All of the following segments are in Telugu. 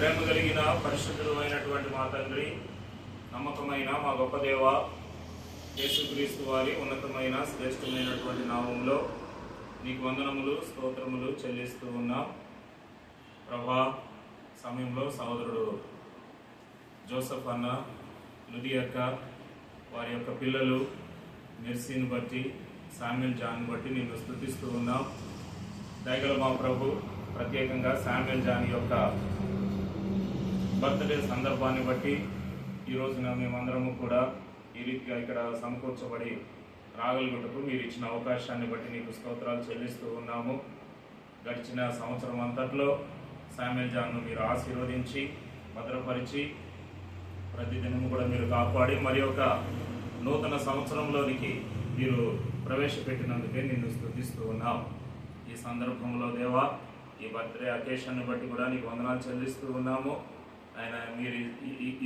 ప్రేమ కలిగిన పరిశుద్ధుడు అయినటువంటి మా తండ్రి, నమ్మకమైన మా గొప్ప దేవ, యేసుక్రీస్తు వారి ఉన్నతమైన శ్రేష్టమైనటువంటి నామంలో నీకు వందనములు స్తోత్రములు చెల్లిస్తూ ఉన్నాం. ప్రభా, సమయంలో సహోదరుడు జోసఫ్ అన్న, లుది అక్క, వారి యొక్క పిల్లలు మెర్సీని బట్టి, శామ్యుల్ జాన్ బట్టి నేను స్తుతిస్తూ ఉన్నాం. దయగల మా ప్రభు, ప్రత్యేకంగా శామ్యుల్ జాన్ యొక్క బర్త్డే సందర్భాన్ని బట్టి ఈ రోజున మేమందరము కూడా ఈ రీతిగా ఇక్కడ సమకూర్చబడి రాగలుగుటకు మీరు ఇచ్చిన అవకాశాన్ని బట్టి నీకు స్తోత్రాలు చెల్లిస్తూ ఉన్నాము. గడిచిన సంవత్సరం అంతట్లో శామ్యుల్ జాన్ను మీరు ఆశీర్వదించి భద్రపరిచి ప్రతిదినము కూడా మీరు కాపాడి మరి యొక్క నూతన సంవత్సరంలోనికి మీరు ప్రవేశపెట్టినందుకే నిన్ను స్తుతిస్తూ ఉన్నాం. ఈ సందర్భంలో దేవా, ఈ బర్త్డే అకేషన్ని బట్టి కూడా నీకు వందనాలు చెల్లిస్తూ ఉన్నాము. ఆయన మీరు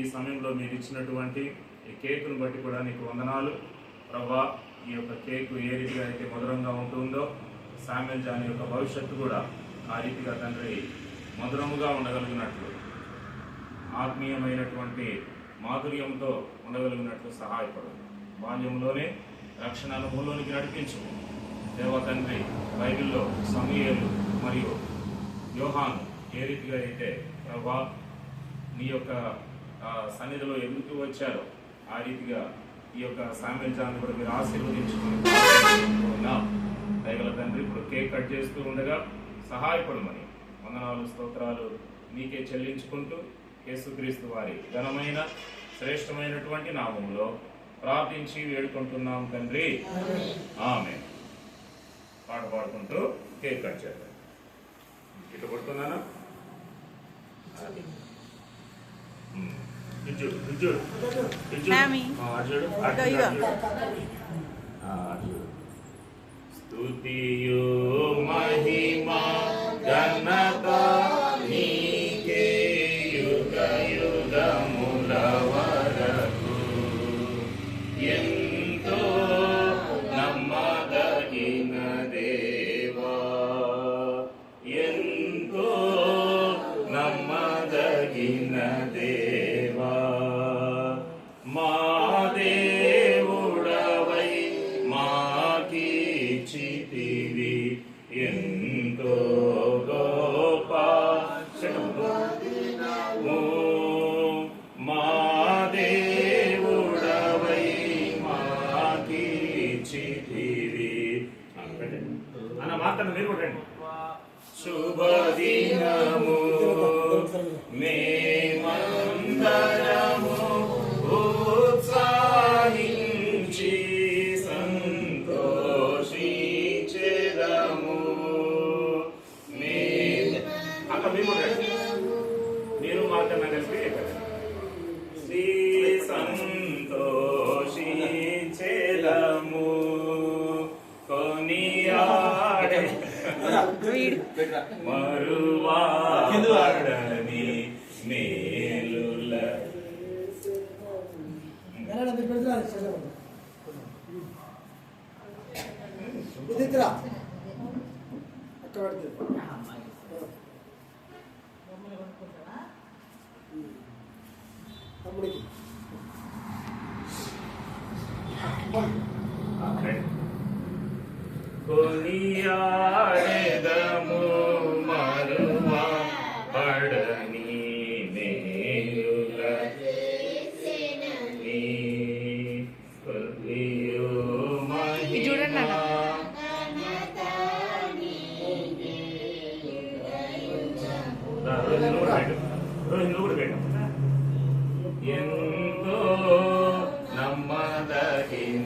ఈ సమయంలో మీరు ఇచ్చినటువంటి ఈ కేకును బట్టి కూడా నీకు వందనాలు. ప్రభా, ఈ యొక్క కేకు ఏ రీతిగా అయితే మధురంగా ఉంటుందో శామ్యుల్ జాన్ యొక్క భవిష్యత్తు కూడా ఆ రీతిగా తండ్రి మధురముగా ఉండగలిగినట్లు, ఆత్మీయమైనటువంటి మాధుర్యంతో ఉండగలిగినట్లు సహాయపడు. బాల్యంలోనే రక్షణ అనుభవంలోనికి నడిపించు దేవ తండ్రి. బైబిల్లో సమూయేలు మరియు యోహాను ఏ రీతిగా అయితే ప్రభా నీ యొక్క సన్నిధిలో ఎదుగుతూ వచ్చారో ఆ రీతిగా ఈ యొక్క శామ్యుల్ జాన్ కూడా మీరు ఆశీర్వదించుకుని దయగల తండ్రి. ఇప్పుడు కేక్ కట్ చేస్తూ ఉండగా సహాయపడమని వందనాలు స్తోత్రాలు నీకే చెల్లించుకుంటూ యేసుక్రీస్తు వారి ఘనమైన శ్రేష్టమైనటువంటి నామంలో ప్రార్థించి వేడుకుంటున్నాం తండ్రి, ఆమేన్. పాట పాడుకుంటూ కేక్ కట్ చేద్దాం. ఇట్లా కొడుతున్నానా? స్తుతియు మహిమా ఘనత నీకే యుగ యుగముల వరకు. ఎంతో నమ్మదగిన దేవా, ఎంతో నమ్మదగిన దేవా, మా దేవుడవై మాకిచ్చితివి ఎంతో గొప్ప మా దేవుడవై మాకిచ్చితివి అన్న మాత్రం మీరు కొట్టండి. శుభదినము మేమందరము ఉత్సాహించి సంతోషించెదము. అక్క మీరు కొట్టండి, మీరు మాకన్నా కలిపి శ్రీ సంతోషించెదము కొనియాడే మరువాడని మేలుల. కొనియాడెదము మరువా పడని మేలుల రోజు కూడా పెట్టు.